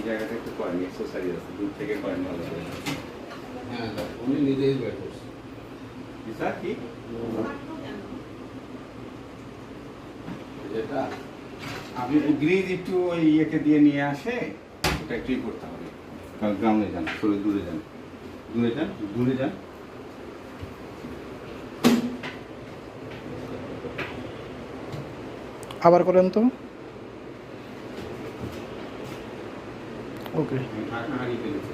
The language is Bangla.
জায়গাটা একটু করেন, এক্সারসাইজ আছে, দূর থেকে করেন ভালো করে। হ্যাঁ, উনি নিজেই বের করছে। স্যার কি যেটা আপনি গ্রিজ একটু ওই ইয়েকে দিয়ে নিয়ে আসে, ওটা একটু করতে হবে। গ্রাউন্ডে যান, সরে দূরে যান, দূরে যান, দূরে যান। আবার করেন তো। ওকে। হারিয়ে ফেলেছে।